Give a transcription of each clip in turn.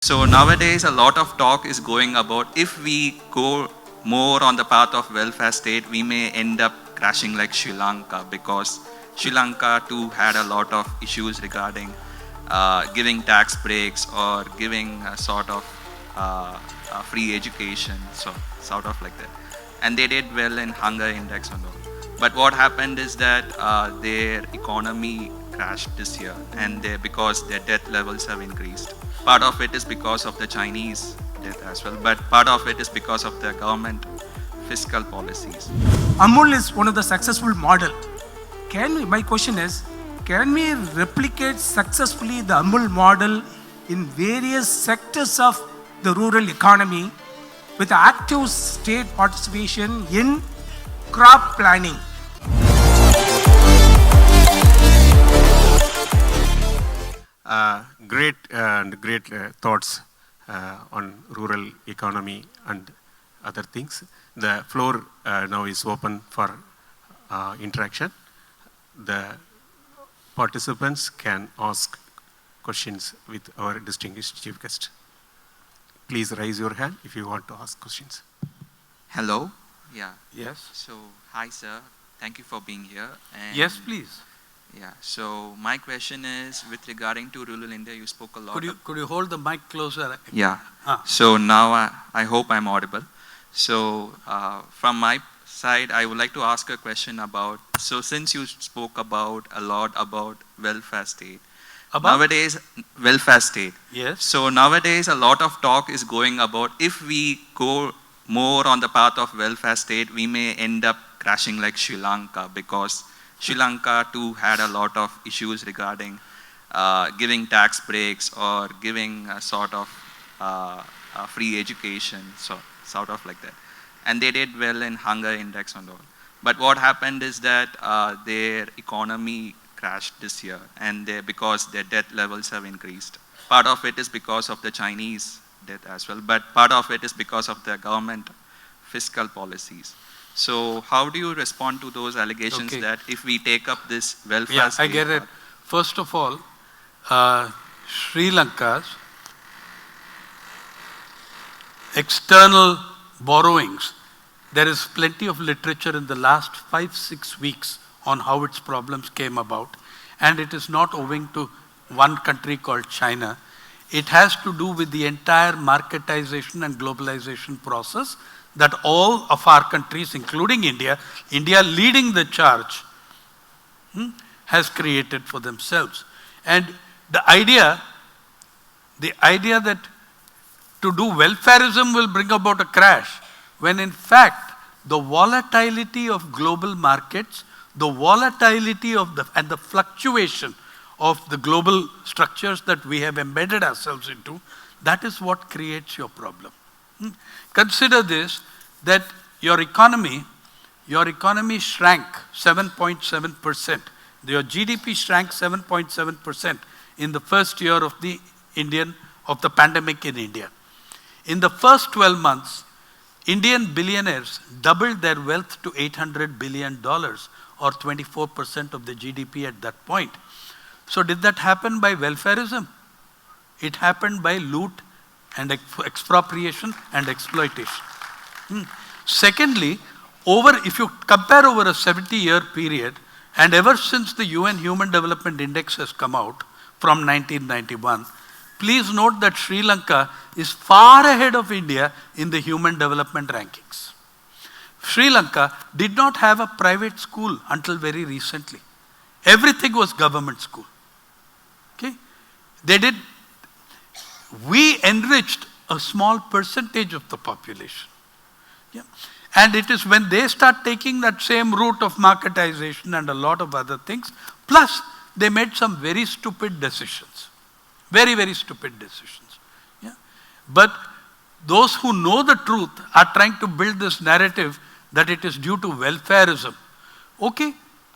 So nowadays, a lot of talk is going about if we go more on the path of welfare state, we may end up crashing like Sri Lanka, because Sri Lanka too had a lot of issues regarding giving tax breaks or giving a sort of free education, so sort of like that. And they did well in hunger index and all. But what happened is that their economy crashed this year, and because their debt levels have increased. Part of it is because of the Chinese debt as well, but part of it is because of the government fiscal policies. Amul is one of the successful model. My question is, can we replicate successfully the Amul model in various sectors of the rural economy with active state participation in crop planning? Great thoughts on rural economy and other things. The floor now is open for interaction. The participants can ask questions with our distinguished chief guest. Please raise your hand if you want to ask questions. Hello. Yeah. Yes. So, hi sir. Thank you for being here. And yes, please. Yeah. So my question is with regarding to rural India. You spoke a lot. Could you hold the mic closer? Yeah. So now I hope I'm audible. So from my side, I would like to ask a question about. So since you spoke about a lot about welfare state. Nowadays, welfare state. Yes. So nowadays, a lot of talk is going about if we go more on the path of welfare state, we may end up crashing like Sri Lanka, because Sri Lanka too had a lot of issues regarding giving tax breaks or giving a sort of free education, so sort of like that. And they did well in hunger index and all. But what happened is that their economy crashed this year, and because their debt levels have increased. Part of it is because of the Chinese debt as well, but part of it is because of the government fiscal policies. So how do you respond to those allegations that if we take up this welfare state? I get it. First of all, Sri Lanka's external borrowings, there is plenty of literature in the last 5-6 weeks on how its problems came about, and it is not owing to one country called China. It has to do with the entire marketization and globalization process that all of our countries, including India leading the charge, has created for themselves. And the idea that to do welfarism will bring about a crash, when in fact the volatility of global markets, the volatility of and the fluctuation of the global structures that we have embedded ourselves into, that is what creates your problem. Consider this, that your economy shrank 7.7%. Your GDP shrank 7.7% in the first year of the pandemic in India. In the first 12 months, Indian billionaires doubled their wealth to $800 billion, or 24% of the GDP at that point. So did that happen by welfarism? It happened by loot and expropriation and exploitation. Secondly, if you compare over a 70-year period, and ever since the UN Human Development Index has come out from 1991, please note that Sri Lanka is far ahead of India in the human development rankings. Sri Lanka did not have a private school until very recently. Everything was government school. Okay? We enriched a small percentage of the population. Yeah. And it is when they start taking that same route of marketization and a lot of other things, plus they made some very stupid decisions. Very, very stupid decisions. Yeah. But those who know the truth are trying to build this narrative that it is due to welfarism. Okay,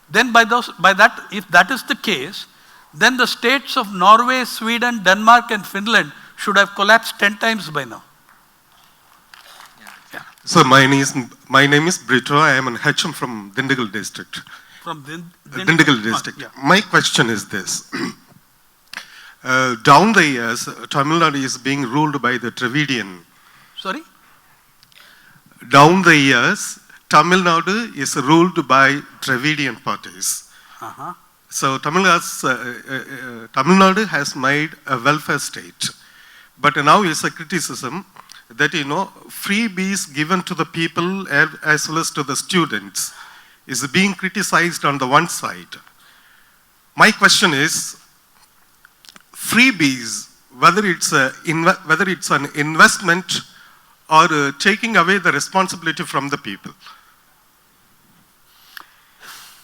then if that is the case, then the states of Norway, Sweden, Denmark and Finland should have collapsed 10 times by now. Yeah. So my name is Brito. I am an HM from Dindigul district. From Dindigul district. Yeah. My question is this. Down the years, Tamil Nadu is being ruled by the Dravidian. Sorry? Down the years, Tamil Nadu is ruled by Dravidian parties. So Tamil Nadu has made a welfare state. But now is a criticism that, freebies given to the people as well as to the students is being criticized on the one side. My question is, freebies, whether it's an investment or taking away the responsibility from the people.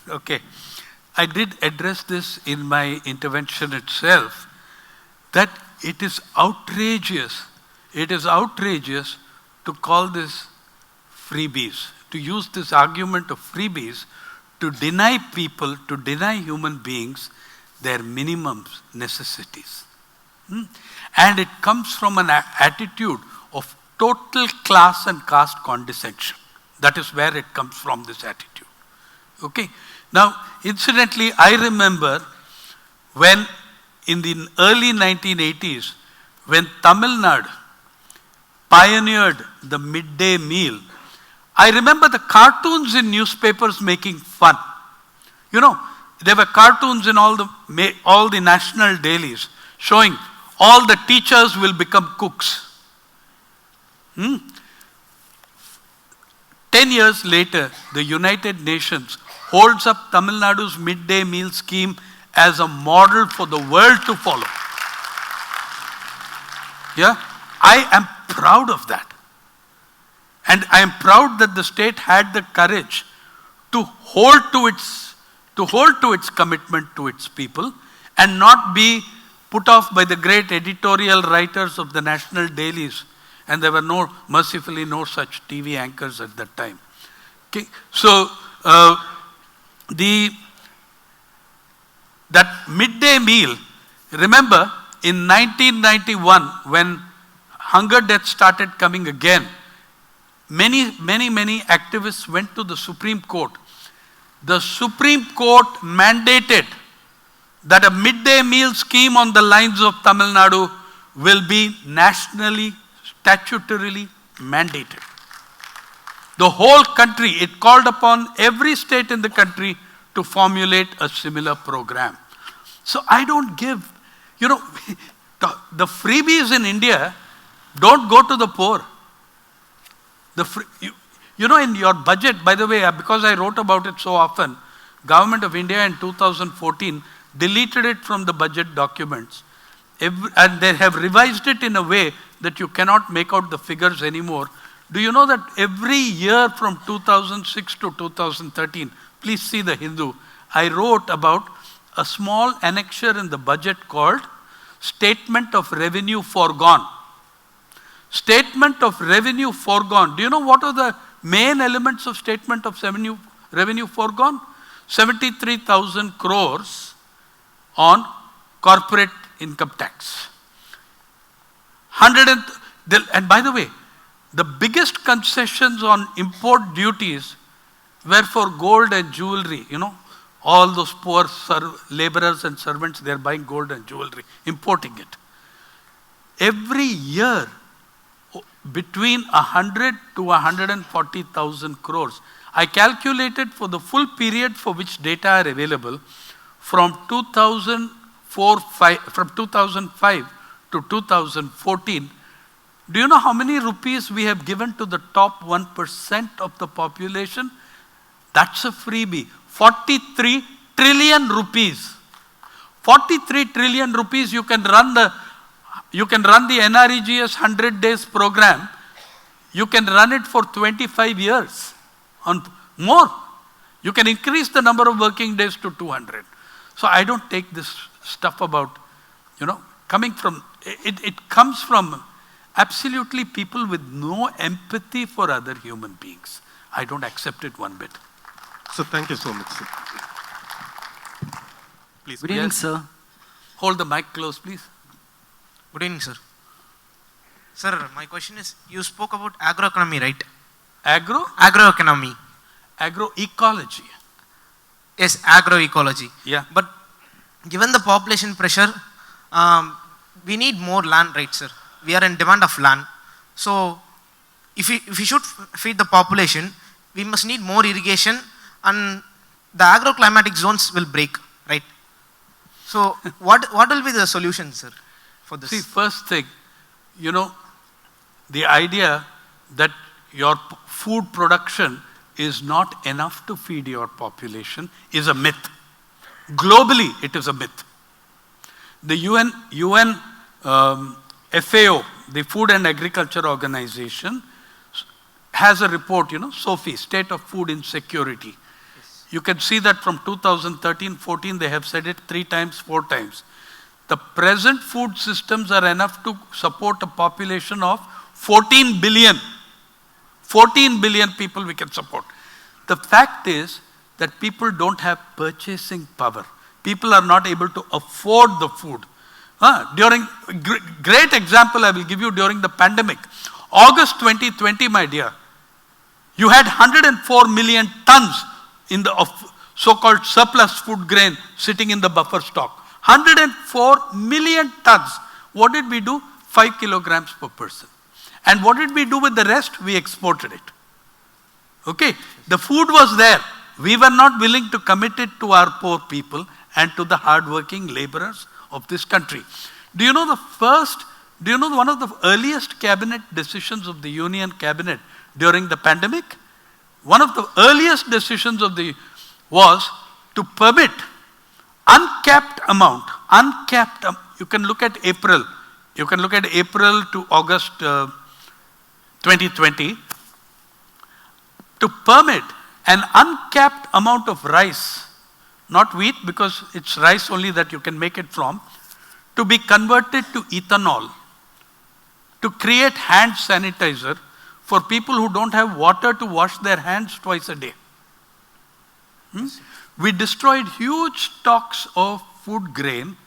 Okay. I did address this in my intervention itself, that it is outrageous. It is outrageous to call this freebies, to use this argument of freebies to deny people, to deny human beings their minimum necessities. And it comes from an attitude of total class and caste condescension. That is where it comes from, this attitude. Okay. Now, incidentally, I remember when in the early 1980s, when Tamil Nadu pioneered the midday meal, I remember the cartoons in newspapers making fun. There were cartoons in all the national dailies showing all the teachers will become cooks. 10 years later, the United Nations holds up Tamil Nadu's midday meal scheme as a model for the world to follow. Yeah, I am proud of that. And I am proud that the state had the courage to hold to its commitment to its people and not be put off by the great editorial writers of the national dailies. And there were mercifully no such TV anchors at that time. Okay. So, that midday meal, remember in 1991 when hunger deaths started coming again, many activists went to the Supreme Court. The Supreme Court mandated that a midday meal scheme on the lines of Tamil Nadu will be nationally, statutorily mandated. The whole country, it called upon every state in the country to formulate a similar program. So I don't give, the freebies in India don't go to the poor. In your budget, by the way, because I wrote about it so often, Government of India in 2014 deleted it from the budget documents. And they have revised it in a way that you cannot make out the figures anymore. Do you know that every year from 2006 to 2013, please see the Hindu, I wrote about a small annexure in the budget called Statement of Revenue Foregone. Statement of Revenue Foregone. Do you know what are the main elements of Statement of Revenue Foregone? 73,000 crores on corporate income tax. And by the way, the biggest concessions on import duties were for gold and jewelry. All those poor laborers and servants, they're buying gold and jewelry, importing it. Every year, between 100 to 140,000 crores. I calculated for the full period for which data are available from 2005 to 2014. Do you know how many rupees we have given to the top 1% of the population? That's a freebie. 43 trillion rupees. 43 trillion rupees, you can run the NREGS 100 days program. You can run it for 25 years on more. You can increase the number of working days to 200. So I don't take this stuff about, coming from, it comes from absolutely people with no empathy for other human beings. I don't accept it one bit. So thank you so much, sir. Please. Good evening, sir. Hold the mic close, please. Good evening, sir. Sir, my question is, you spoke about agroeconomy, right? Agroecology. Yes, agroecology. Yeah. But given the population pressure, we need more land, right, sir? We are in demand of land. So if we should feed the population, we must need more irrigation, and the agroclimatic zones will break, right? So what will be the solution, sir, for this? See, first thing, the idea that your food production is not enough to feed your population is a myth. Globally, it is a myth. The UN FAO, the Food and Agriculture Organization, has a report, SOFI, State of Food Insecurity. Yes. You can see that from 2013-14, they have said it 3 times, 4 times. The present food systems are enough to support a population of 14 billion. 14 billion people we can support. The fact is that people don't have purchasing power. People are not able to afford the food. Great example I will give you during the pandemic. August 2020, my dear, you had 104 million tons of so-called surplus food grain sitting in the buffer stock. 104 million tons. What did we do? 5 kilograms per person. And what did we do with the rest? We exported it. Okay, the food was there. We were not willing to commit it to our poor people and to the hard-working laborers of this country. Do you know one of the earliest cabinet decisions of the Union Cabinet during the pandemic? One of the earliest decisions was to permit uncapped amount, you can look at April to August 2020, to permit an uncapped amount of rice, not wheat because it's rice only that you can make it from, to be converted to ethanol, to create hand sanitizer for people who don't have water to wash their hands twice a day. We destroyed huge stocks of food grain,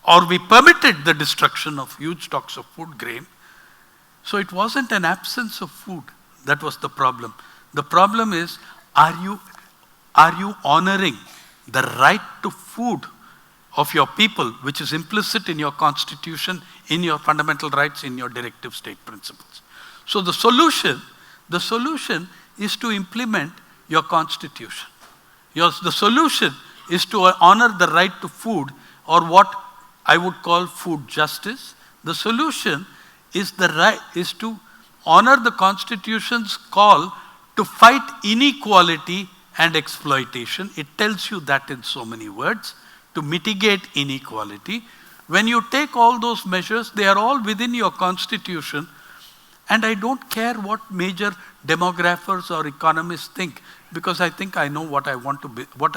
or we permitted the destruction of huge stocks of food grain. So it wasn't an absence of food that was the problem. The problem is, are you honoring the right to food of your people, which is implicit in your constitution, in your fundamental rights, in your directive state principles? So the solution is to implement your constitution. The solution is to honor the right to food, or what I would call food justice. The solution is to honor the Constitution's call to fight inequality and exploitation. It tells you that in so many words, to mitigate inequality. When you take all those measures, they are all within your Constitution, and I don't care what major demographers or economists think, because I think I know what I want to be, what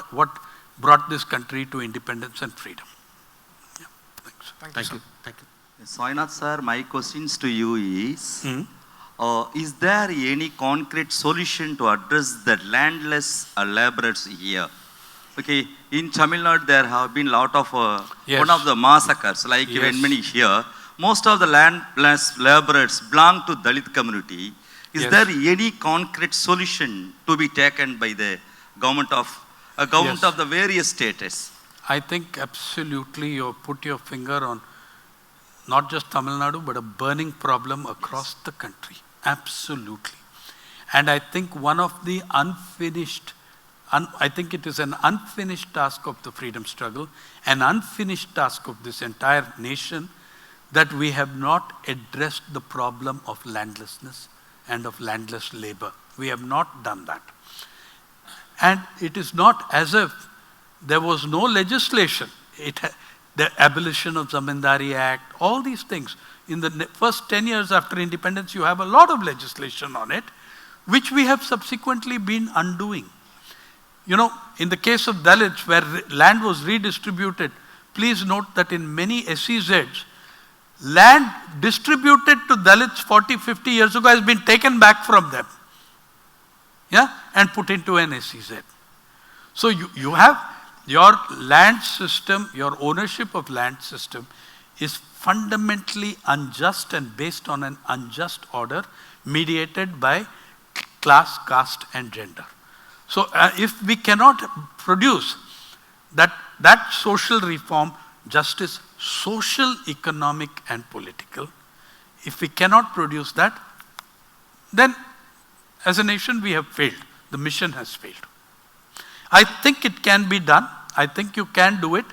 brought this country to independence and freedom. Yeah, thanks. Thank you. Thank you. Sainath sir, my questions to you is there any concrete solution to address the landless laborers here? Okay, in Tamil Nadu there have been a lot of one of the massacres, like even many here. Most of the landless laborers belong to Dalit community. Is there any concrete solution to be taken by the government of the various states? I think absolutely you put your finger on not just Tamil Nadu, but a burning problem across the country. Absolutely. And I think one of the I think it is an unfinished task of the freedom struggle, an unfinished task of this entire nation, that we have not addressed the problem of landlessness and of landless labor. We have not done that. And it is not as if there was no legislation. The abolition of Zamindari Act, all these things. In the first 10 years after independence, you have a lot of legislation on it, which we have subsequently been undoing. In the case of Dalits, where land was redistributed, please note that in many SEZs, land distributed to Dalits 40, 50 years ago has been taken back from them, and put into an SEZ. So you have your land system, your ownership of land system is fundamentally unjust and based on an unjust order mediated by class, caste and gender. So if we cannot produce that social reform, justice, social, economic, and political. If we cannot produce that, then as a nation we have failed. The mission has failed. I think it can be done. I think you can do it.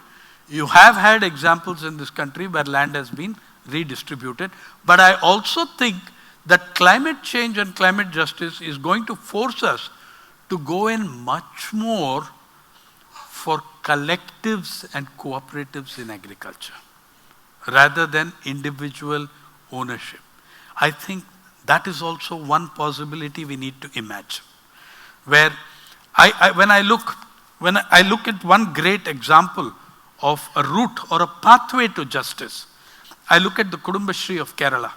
You have had examples in this country where land has been redistributed. But I also think that climate change and climate justice is going to force us to go in much more for collectives and cooperatives in agriculture rather than individual ownership. I think that is also one possibility we need to imagine. Where when I look at one great example of a route or a pathway to justice, I look at the Kudumbashri of Kerala.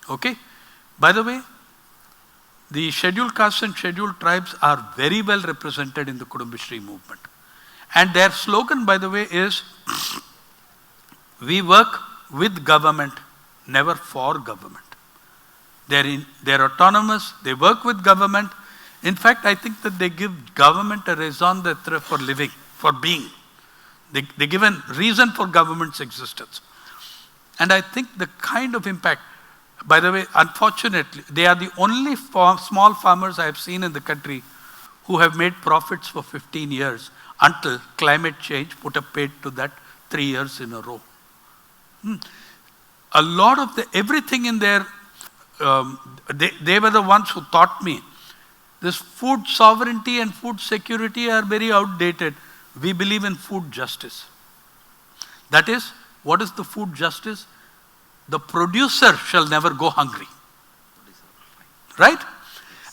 Okay? By the way, the scheduled castes and scheduled tribes are very well represented in the Kudumbashri movement. And their slogan, by the way, is, we work with government, never for government. They're autonomous, they work with government. In fact, I think that they give government a raison d'etre for living, for being. They give a reason for government's existence. And I think the kind of impact, by the way, unfortunately, they are the only small farmers I have seen in the country who have made profits for 15 years until climate change put a paid to that 3 years in a row. A lot of everything in there, they were the ones who taught me this food sovereignty and food security are very outdated. We believe in food justice. That is, what is the food justice? The producer shall never go hungry. Right?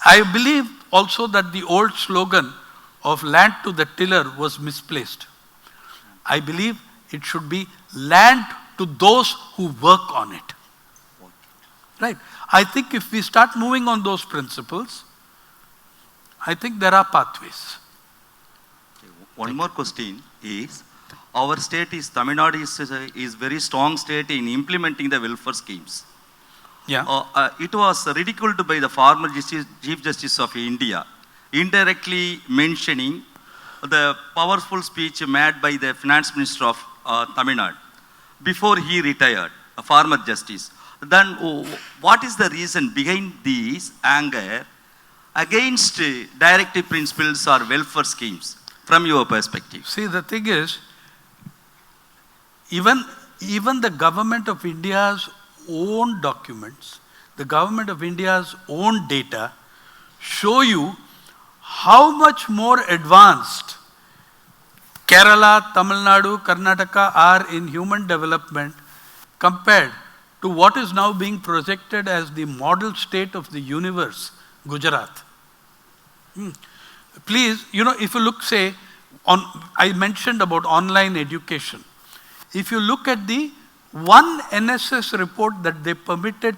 I believe also that the old slogan of land to the tiller was misplaced. I believe it should be land to those who work on it. Right? I think if we start moving on those principles, I think there are pathways. One more question is, our state is, Tamil Nadu is very strong state in implementing the welfare schemes. Yeah. It was ridiculed by the former Chief Justice of India, indirectly mentioning the powerful speech made by the Finance Minister of Tamil Nadu before he retired, a former justice. Then what is the reason behind this anger against directive principles or welfare schemes from your perspective? See, the thing is, even the Government of India's own documents, the Government of India's own data show you how much more advanced Kerala, Tamil Nadu, Karnataka are in human development compared to what is now being projected as the model state of the universe, Gujarat. Please, if you look, say, I mentioned about online education. If you look at the one NSS report that they permitted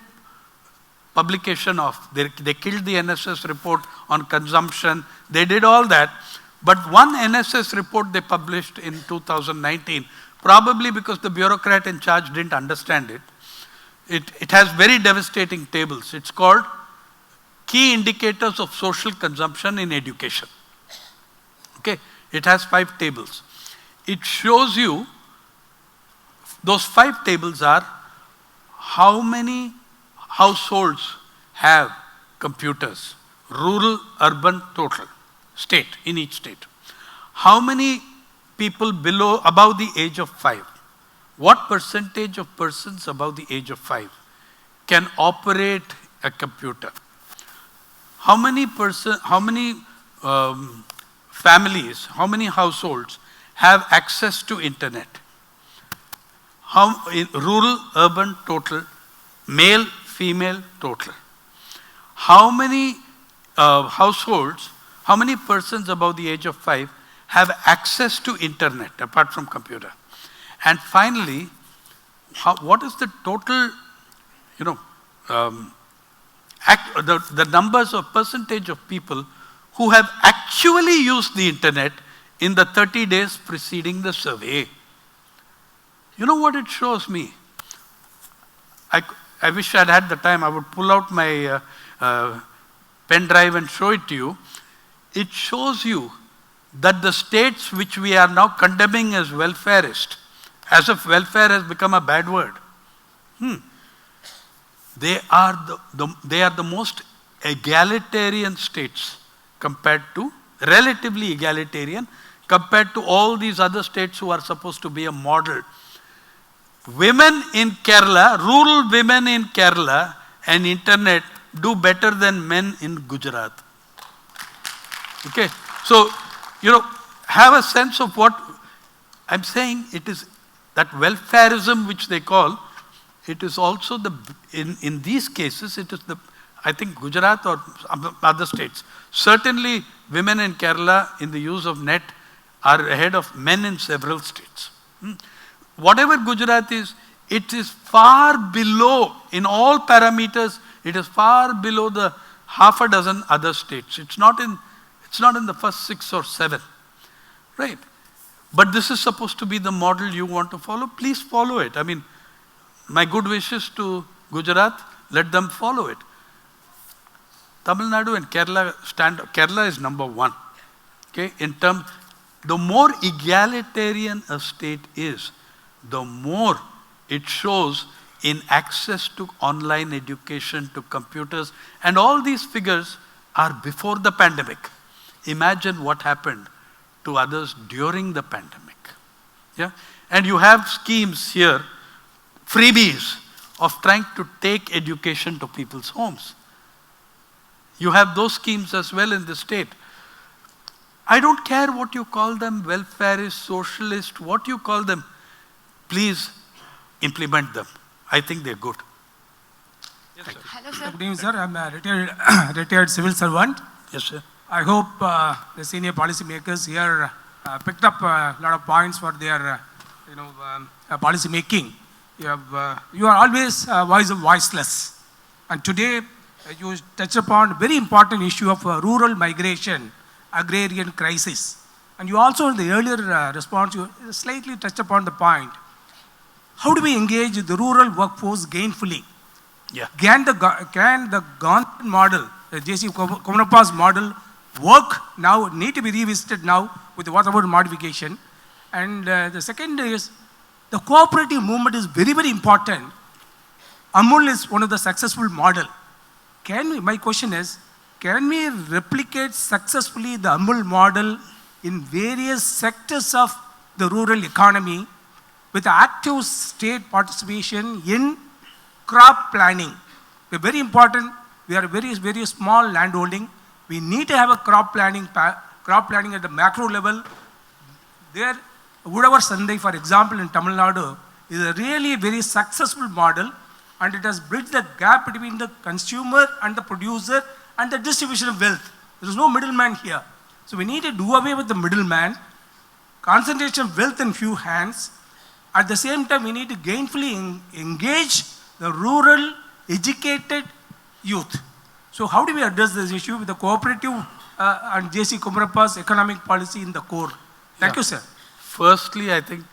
publication of, they killed the NSS report on consumption, they did all that, but one NSS report they published in 2019, probably because the bureaucrat in charge didn't understand it. It has very devastating tables. It's called Key Indicators of Social Consumption in Education. Okay, it has 5 tables. It shows you, those 5 tables are how many households have computers, rural, urban, total, state, in each state. How many people above the age of 5? What percentage of persons above the age of 5 can operate a computer? How many families, how many households have access to internet? In rural, urban, total, male, female, total. How many households, how many persons above the age of 5 have access to internet apart from computer? And finally, what is the total, the numbers of percentage of people who have actually used the internet in the 30 days preceding the survey? You know what it shows me? I wish I'd had the time. I would pull out my pen drive and show it to you. It shows you that the states which we are now condemning as welfarist as if welfare has become a bad word. They are the most egalitarian states compared to, relatively egalitarian, compared to all these other states who are supposed to be a model. Women in Kerala, rural women in Kerala and internet do better than men in Gujarat. Okay, so, have a sense of what I'm saying. It is that welfarism which they call, it is also in these cases, it is I think Gujarat or other states. Certainly women in Kerala in the use of net are ahead of men in several states. Whatever Gujarat is, it is far below, in all parameters, it is far below the half a dozen other states. It's not in the first 6 or 7, right? But this is supposed to be the model you want to follow. Please follow it. I mean, my good wishes to Gujarat, let them follow it. Tamil Nadu and Kerala is number 1. Okay, in terms, the more egalitarian a state is, the more it shows in access to online education, to computers, and all these figures are before the pandemic. Imagine what happened to others during the pandemic. Yeah? And you have schemes here, freebies, of trying to take education to people's homes. You have those schemes as well in the state. I don't care what you call them, welfarist, socialist, what you call them. Please implement them. I think they're good. Yes, sir. Hello, sir. Good evening, sir. I'm a retired civil servant. Yes, sir. I hope the senior policy makers here picked up a lot of points for their, policy making. You are always a voice of voiceless. And today, you touched upon a very important issue of rural migration, agrarian crisis. And you also, in the earlier response, you slightly touched upon the point. How do we engage the rural workforce gainfully? Yeah. Can the government model, the J.C. Kumarappa's model, work now, need to be revisited now with whatever modification? And the second is, the cooperative movement is very, very important. Amul is one of the successful model. My question is, can we replicate successfully the Amul model in various sectors of the rural economy with active state participation in crop planning? We're very important. We are a very, very small landholding. We need to have a crop planning at the macro level. There, Udavar Sandai, for example, in Tamil Nadu, is a really very successful model, and it has bridged the gap between the consumer and the producer and the distribution of wealth. There is no middleman here. So we need to do away with the middleman, concentration of wealth in few hands. At the same time, we need to gainfully engage the rural, educated youth. So how do we address this issue with the cooperative and J.C. Kumarappa's economic policy in the core? Thank you, sir. Firstly, I think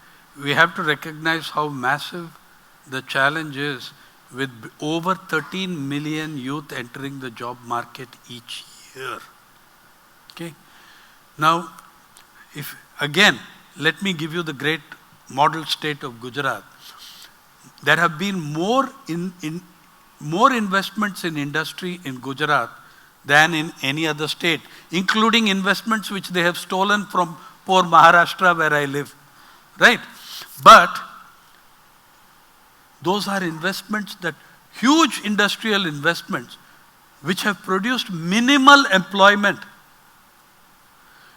we have to recognize how massive the challenge is with over 13 million youth entering the job market each year. Okay. Now, again, let me give you the great model state of Gujarat. There have been more investments in industry in Gujarat than in any other state, including investments which they have stolen from poor Maharashtra where I live, right? But those are investments, that huge industrial investments which have produced minimal employment.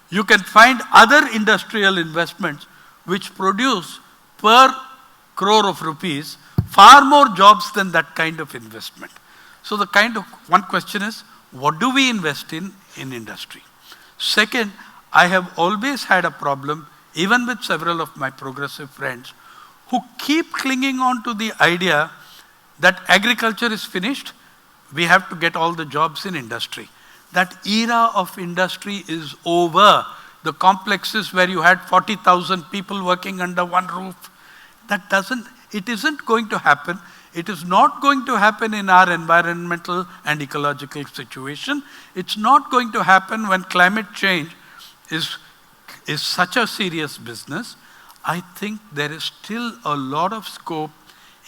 You can find other industrial investments which produce per crore of rupees far more jobs than that kind of investment. So one question is, what do we invest in industry? Second, I have always had a problem, even with several of my progressive friends, who keep clinging on to the idea that agriculture is finished, we have to get all the jobs in industry. That era of industry is over. The complexes where you had 40,000 people working under one roof, it isn't going to happen. It is not going to happen in our environmental and ecological situation. It's not going to happen when climate change is such a serious business. I think there is still a lot of scope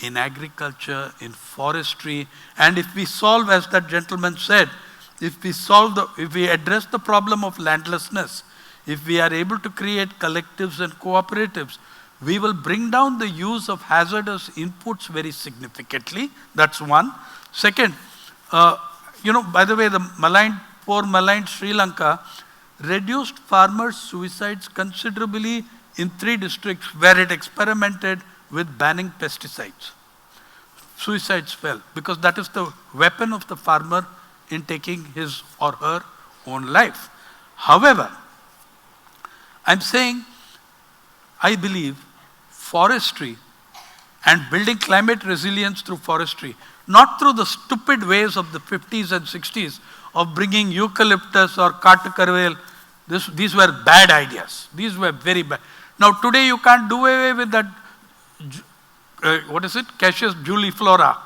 in agriculture, in forestry, and if we solve, as that gentleman said, if we address the problem of landlessness, if we are able to create collectives and cooperatives, we will bring down the use of hazardous inputs very significantly. That's one. Second, by the way, the poor maligned Sri Lanka reduced farmers' suicides considerably in 3 districts where it experimented with banning pesticides. Suicides fell because that is the weapon of the farmer in taking his or her own life. However, I'm saying, I believe forestry and building climate resilience through forestry, not through the stupid ways of the 50s and 60s of bringing eucalyptus or Kattakarvel. These were bad ideas. These were very bad. Now today you can't do away with that, Cassius juliflora.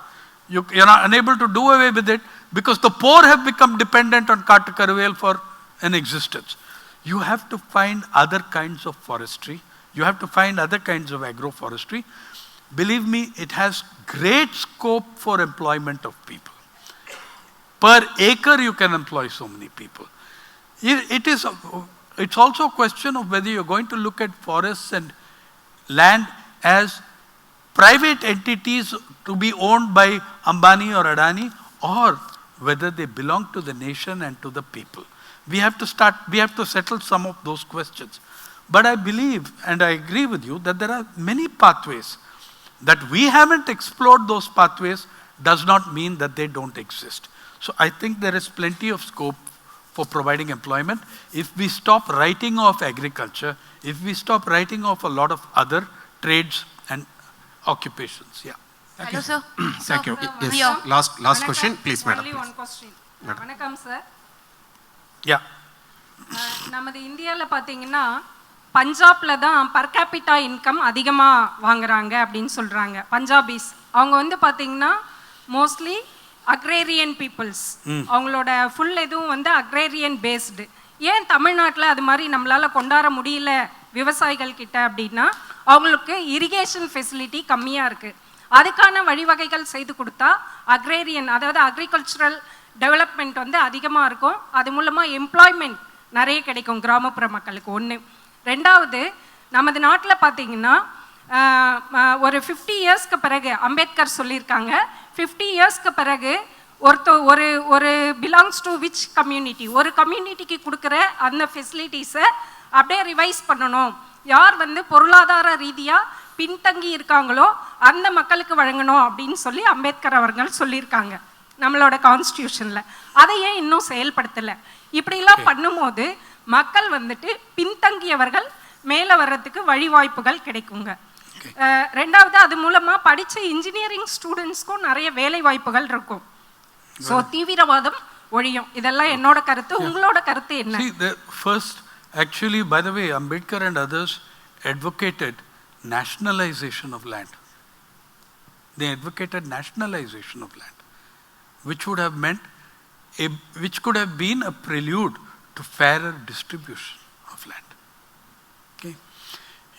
You're not unable to do away with it because the poor have become dependent on Kattakarvel for an existence. You have to find other kinds of forestry. You have to find other kinds of agroforestry. Believe me, it has great scope for employment of people. Per acre you can employ so many people. It's also a question of whether you're going to look at forests and land as private entities to be owned by Ambani or Adani, or whether they belong to the nation and to the people. We have to settle some of those questions. But I believe, and I agree with you, that there are many pathways. That we haven't explored those pathways does not mean that they don't exist. So I think there is plenty of scope for providing employment if we stop writing off agriculture, if we stop writing off a lot of other trades and occupations. Yeah. Hello, sir. Thank you. Yes. Yes. Last question, please, madam. Only one question. Vanakkam, sir. Yeah. நமது இந்தியாவில் பார்த்தீங்கன்னா பஞ்சாப்ல தான் per capita income அதிகமாக வாங்குறாங்க அப்படின்னு சொல்கிறாங்க. Punjabis அவங்க வந்து பார்த்தீங்கன்னா மோஸ்ட்லி அக்ரேரியன் பீப்புள்ஸ், அவங்களோட ஃபுல் எதுவும் வந்து அக்ரேரியன் பேஸ்டு. ஏன் தமிழ்நாட்டில் அது மாதிரி நம்மளால் கொண்டாட முடியல விவசாயிகள் கிட்ட அப்படின்னா அவங்களுக்கு இரிகேஷன் ஃபெசிலிட்டி கம்மியாக இருக்குது. அதுக்கான வழிவகைகள் செய்து கொடுத்தா அக்ரேரியன், அதாவது அக்ரிகல்ச்சுரல் டெவலப்மெண்ட் வந்து அதிகமாக இருக்கும். அது மூலமாக எம்ப்ளாய்மெண்ட் நிறைய கிடைக்கும் கிராமப்புற மக்களுக்கு. ஒன்று. ரெண்டாவது, நமது நாட்டில் பார்த்தீங்கன்னா ஒரு 50 இயர்ஸ்க்கு பிறகு அம்பேத்கர் சொல்லியிருக்காங்க, 50 இயர்ஸ்க்கு பிறகு ஒரு பிலாங்ஸ் டு விச் கம்யூனிட்டி, ஒரு கம்யூனிட்டிக்கு கொடுக்குற அந்த ஃபெசிலிட்டிஸை அப்படியே ரிவைஸ் பண்ணணும். யார் வந்து பொருளாதார ரீதியாக பின்தங்கி இருக்காங்களோ அந்த மக்களுக்கு வழங்கணும் அப்படின்னு சொல்லி அம்பேத்கர் அவர்கள் சொல்லியிருக்காங்க நம்மளோட கான்ஸ்டியூஷனில். அதை ஏன் இன்னும் செயல்படுத்தலை? இப்படிலாம் பண்ணும்போது மக்கள் வந்துட்டு பின்தங்கியவர்கள் மேலே வர்றதுக்கு வழிவாய்ப்புகள் கிடைக்குங்க. ரெண்டாவது, அது மூலமாக படித்த இன்ஜினியரிங் ஸ்டூடெண்ட்ஸ்க்கும் நிறைய வேலை வாய்ப்புகள் இருக்கும். ஸோ தீவிரவாதம் ஒழியும். இதெல்லாம் என்னோட கருத்து. உங்களோட கருத்து என்ன? First, actually, by the way, Ambedkar and others advocated nationalization of land. They advocated nationalization of land, which would have meant, which could have been a prelude to fairer distribution of land. Okay.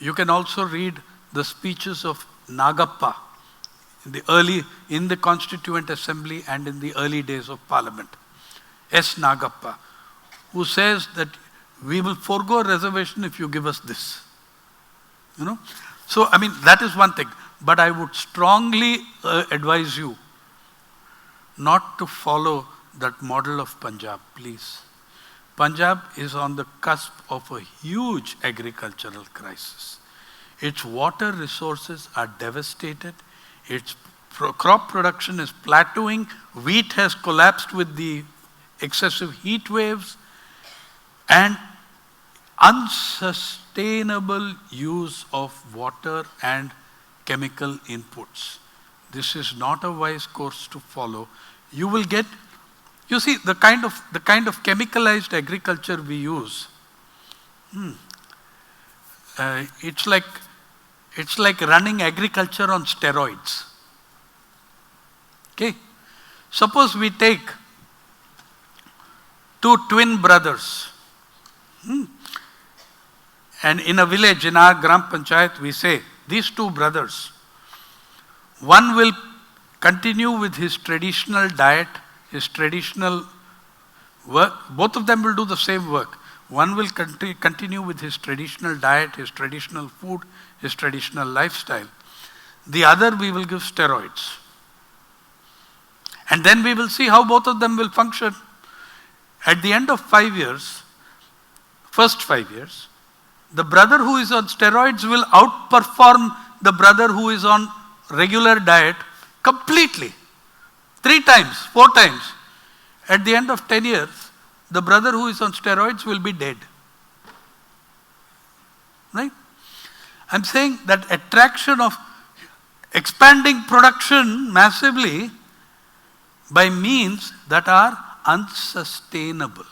You can also read the speeches of Nagappa in the Constituent Assembly and in the early days of Parliament. S. Nagappa, who says that we will forego reservation if you give us this. So, I mean, that is one thing. But I would strongly advise you not to follow that model of Punjab, please. Punjab is on the cusp of a huge agricultural crisis. Its water resources are devastated. Its crop production is plateauing. Wheat has collapsed with the excessive heat waves. And unsustainable use of water and chemical inputs. This is not a wise course to follow. You will get, you see, the kind of chemicalized agriculture we use. It's like running agriculture on steroids. Okay, suppose we take 2 twin brothers. And in a village, in our Gram Panchayat, we say, these two brothers, one will continue with his traditional diet, his traditional work. Both of them will do the same work. One will continue with his traditional diet, his traditional food, his traditional lifestyle. The other we will give steroids. And then we will see how both of them will function. At the end of 5 years, first 5 years, the brother who is on steroids will outperform the brother who is on regular diet completely. 3 times, 4 times. At the end of 10 years, the brother who is on steroids will be dead. Right? I'm saying that attraction of expanding production massively by means that are unsustainable.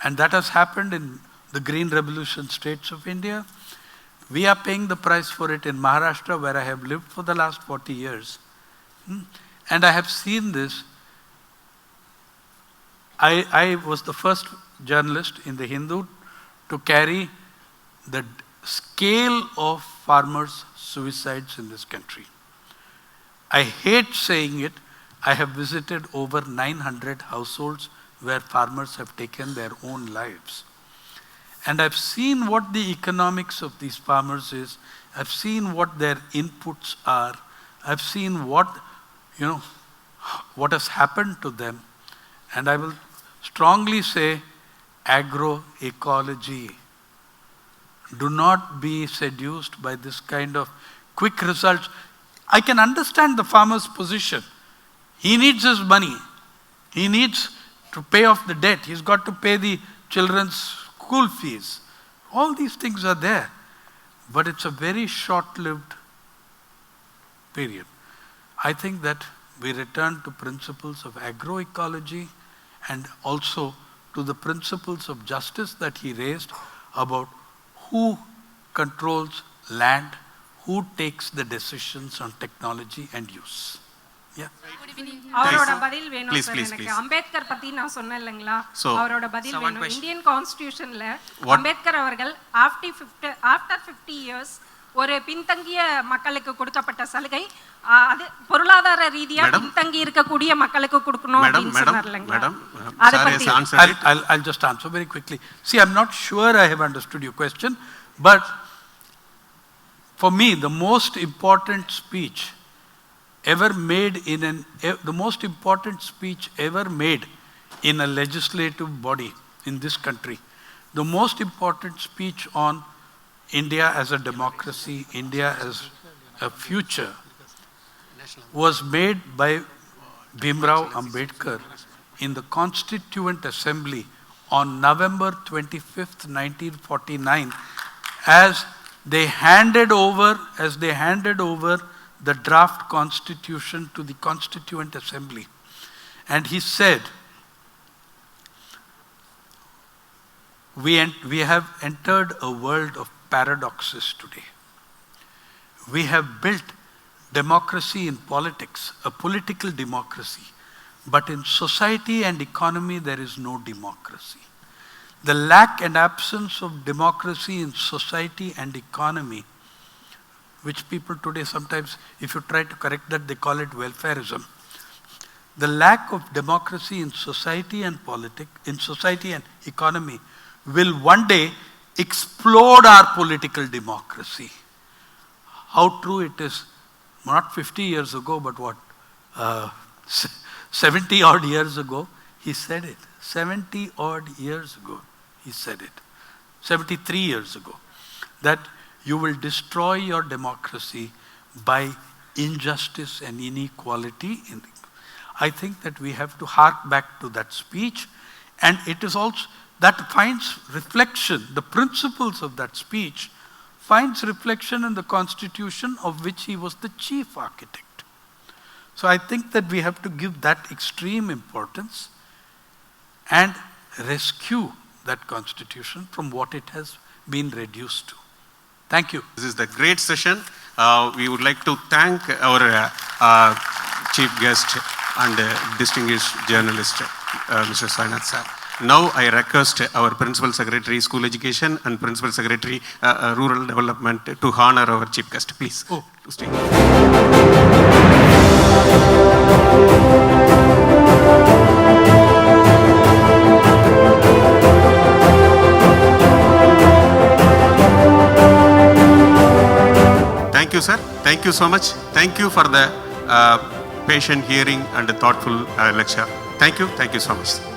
And that has happened in the Green Revolution states of India. We are paying the price for it in Maharashtra, where I have lived for the last 40 years. And I have seen this. I was the first journalist in the Hindu to carry the scale of farmers' suicides in this country. I hate saying it. I have visited over 900 households where farmers have taken their own lives. And I've seen what the economics of these farmers is. I've seen what their inputs are. I've seen what has happened to them. And I will strongly say agroecology. Do not be seduced by this kind of quick results. I can understand the farmer's position. He needs his money. He needs to pay off the debt. He's got to pay the children's school fees. All these things are there. But it's a very short-lived period. I think that we return to principles of agroecology and also to the principles of justice that he raised about who controls land, who takes the decisions on technology and use. Yeah. அவரோட பதில் வேணும் Please, sir please, எனக்கு. please. Ambedkar பத்தி நான் சொன்னேன் இல்லைங்களா, So, அவரோட பதில் வேணும். question. இந்தியன் கான்ஸ்டிடியூஷன்ல அம்பேத்கர் அவர்கள் ஆஃப்டர் 50 இயர்ஸ் ஒரு பின்தங்கிய மக்களுக்கு கொடுக்கப்பட்ட சலுகை அது பொருளாதார ரீதியா பின்தங்கி இருக்கக்கூடிய மக்களுக்கு கொடுக்கணும் அப்படின்னு சொன்னார் இல்லைங்களா. அத பத்தி I'll just answer very quickly. See, I'm not sure I have understood your question, but for me the most important speech ever made in a legislative body in this country, the most important speech on India as a democracy, India as a future, was made by Bhimrao Ambedkar in the Constituent Assembly on November 25th, 1949, as they handed over the draft constitution to the Constituent Assembly. And he said, we have entered a world of paradoxes today. We have built democracy in politics, a political democracy, but in society and economy there is no democracy. The lack and absence of democracy in society and economy, which people today sometimes, if you try to correct that, they call it welfareism. The lack of democracy in society and economy will one day explode our political democracy. How true it is, not 50 years ago, but 70 odd years ago, he said it. 70 odd years ago, he said it. 73 years ago, that you will destroy your democracy by injustice and inequality. I think that we have to hark back to that speech, and it is also that finds reflection, the principles of that speech finds reflection in the constitution of which he was the chief architect. So I think that we have to give that extreme importance and rescue that constitution from what it has been reduced to. Thank you. This is the great session. We would like to thank our chief guest and distinguished journalist, Mr. Sainath sir. Now I request our Principal Secretary, School Education and Principal Secretary, Rural Development to honor our chief guest. Please. Oh. To stay. Thank you, sir. Thank you so much. Thank you for the patient hearing and thoughtful lecture. Thank you. Thank you so much.